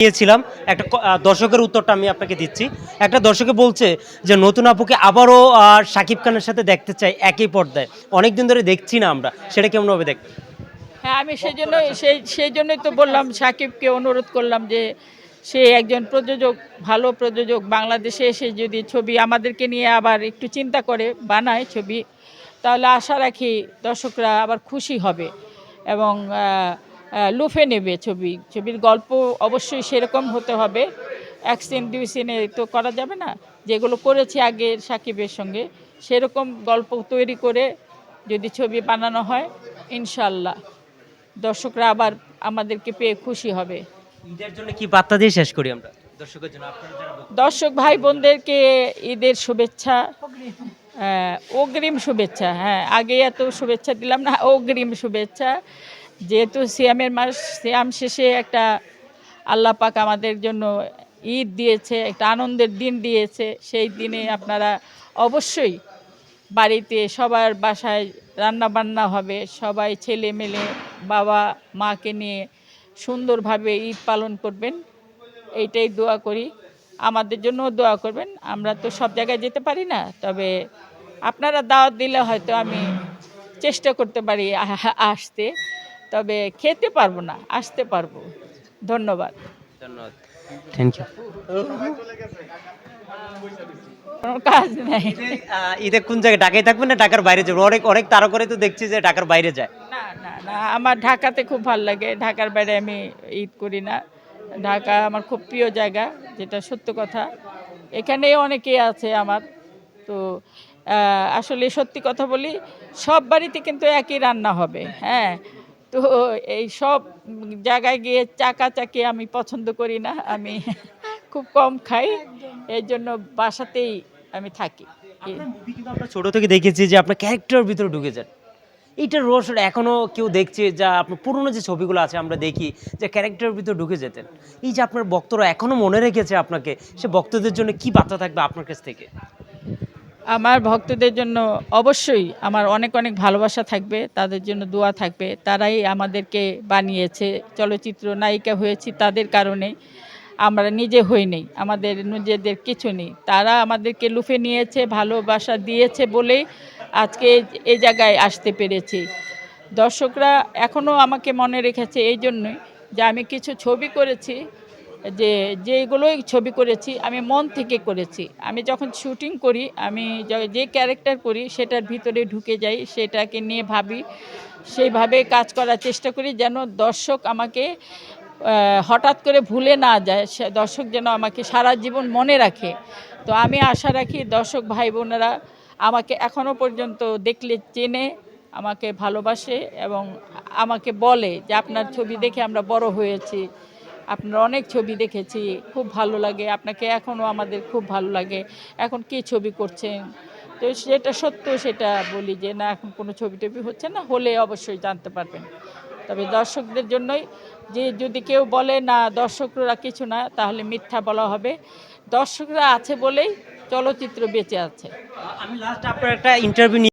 নিয়েছিলাম একটা দর্শকের উত্তরটা আমি আপনাকে দিচ্ছি। একটা দর্শকে বলছে যে নতুন আপুকে আবারও শাকিব খানের সাথে দেখতে চাই একই পর্দায়। অনেকদিন ধরে দেখছি না আমরা, সেটা কেমনভাবে দেখবেন? হ্যাঁ, আমি সেই জন্যই তো বললাম, সাকিবকে অনুরোধ করলাম যে সে একজন প্রযোজক, ভালো প্রযোজক, বাংলাদেশে এসে যদি ছবি আমাদেরকে নিয়ে আবার একটু চিন্তা করে বানায় ছবি, তাহলে আশা রাখি দর্শকরা আবার খুশি হবে এবং লুফে নেবে ছবির গল্প অবশ্যই সেরকম হতে হবে। এক সিন দুই সিনে তো করা যাবে না, যেগুলো করেছি আগের সাকিবের সঙ্গে সেরকম গল্প তৈরি করে যদি ছবি বানানো হয়, ইনশাল্লাহ দর্শকরা আবার আমাদেরকে পেয়ে খুশি হবে। ঈদের জন্য কি বার্তা দিয়ে শেষ করি আমরা দর্শকের জন্য, আপনার যারা দর্শক ভাই বোনদেরকে ঈদের শুভেচ্ছা, অগ্রিম শুভেচ্ছা। হ্যাঁ, আগে এত শুভেচ্ছা দিলাম না, অগ্রিম শুভেচ্ছা। যেহেতু সিয়ামের মাস, সিয়াম শেষে একটা আল্লাহ পাক আমাদের জন্য ঈদ দিয়েছে, একটা আনন্দের দিন দিয়েছে। সেই দিনে আপনারা অবশ্যই বাড়িতে সবার বাসায় রান্না বান্না হবে, সবাই ছেলে মেলে বাবা মাকে নিয়ে সুন্দরভাবে ঈদ পালন করবেন, এইটাই দোয়া করি। আমাদের জন্যও দোয়া করবেন। আমরা তো সব জায়গায় যেতে পারি না, তবে আপনারা দাওয়াত দিলে হয়তো আমি চেষ্টা করতে পারি আসতে, তবে খেতে পারবো না, আসতে পারবো। ধন্যবাদ। ধন্যবাদ, থ্যাংক ইউ। কোনো কাজ নেই। ঈদে কোন জায়গায়, ঢাকায় থাকবেন না ঢাকার বাইরে যাবেন? অনেক অনেক তারকারে তো দেখছি যে ঢাকার বাইরে যায়। না না না, আমার ঢাকাতে খুব ভালো লাগে। ঢাকার বাইরে আমি ঈদ করি না। ঢাকা আমার খুব প্রিয় জায়গা, যেটা সত্য কথা। এখানে অনেকেই আছে আমার। তো আসলে সত্যি কথা বলি, সব বাড়িতে কিন্তু একই রান্না হবে। হ্যাঁ, তো এই সব জায়গায় গিয়ে চাকাচাকি আমি পছন্দ করি না। আমি খুব কম খাই, এই জন্য বাসাতেই আমি থাকি। আপনার মুভি কিন্তু আমরা ছোট থেকে দেখেছি যে আপনার ক্যারেক্টারের ভিতরে ঢুকে যান। এইটার রহস্যটা এখনো কেউ দেখছে, যা আপনার পুরনো যে ছবিগুলো আছে আমরা দেখি যে ক্যারেক্টারের ভিতরে ঢুকে যেতেন। এই যে আপনার ভক্তরা এখনো মনে রেখেছে আপনাকে, সে ভক্তদের জন্য কি বার্তা থাকবে আপনার কাছ থেকে? আমার ভক্তদের জন্য অবশ্যই আমার অনেক অনেক ভালোবাসা থাকবে, তাদের জন্য দোয়া থাকবে। তারাই আমাদেরকে বানিয়েছে, চলচ্চিত্র নায়িকা হয়েছি তাদের কারণে। আমরা নিজে হই নাই, আমাদের নিজেদের কিছু নেই। তারা আমাদেরকে লুফে নিয়েছে, ভালোবাসা দিয়েছে বলেই আজকে এই জায়গায় আসতে পেরেছি। দর্শকরা এখনও আমাকে মনে রেখেছে এই জন্যই যে আমি কিছু ছবি করেছি, যেগুলোই ছবি করেছি আমি মন থেকে করেছি। আমি যখন শুটিং করি, আমি যে ক্যারেক্টার করি সেটার ভিতরে ঢুকে যাই, সেটাকে নিয়ে ভাবি, সেইভাবে কাজ করার চেষ্টা করি যেন দর্শক আমাকে হঠাৎ করে ভুলে না যায়, সে দর্শক যেন আমাকে সারা জীবন মনে রাখে। তো আমি আশা রাখি দর্শক ভাই বোনেরা আমাকে এখনও পর্যন্ত দেখলে চেনে, আমাকে ভালোবাসে এবং আমাকে বলে যে আপনার ছবি দেখে আমরা বড় হয়েছি, আপনার অনেক ছবি দেখেছি, খুব ভালো লাগে, আপনাকে এখনও আমাদের খুব ভালো লাগে, এখন কী ছবি করছেন? তো সেটা সত্য, সেটা বলি যে না, এখন কোনো ছবি টবি হচ্ছে না, হলে অবশ্যই জানতে পারবেন। তবে দর্শকদের জন্যই, যে যদি কেউ বলে না দর্শকরা কিছু না, তাহলে মিথ্যা বলা হবে। দর্শকরা আছে বলেই চলচ্চিত্র বেঁচে আছে। আমি লাস্ট আপনার একটা ইন্টারভিউ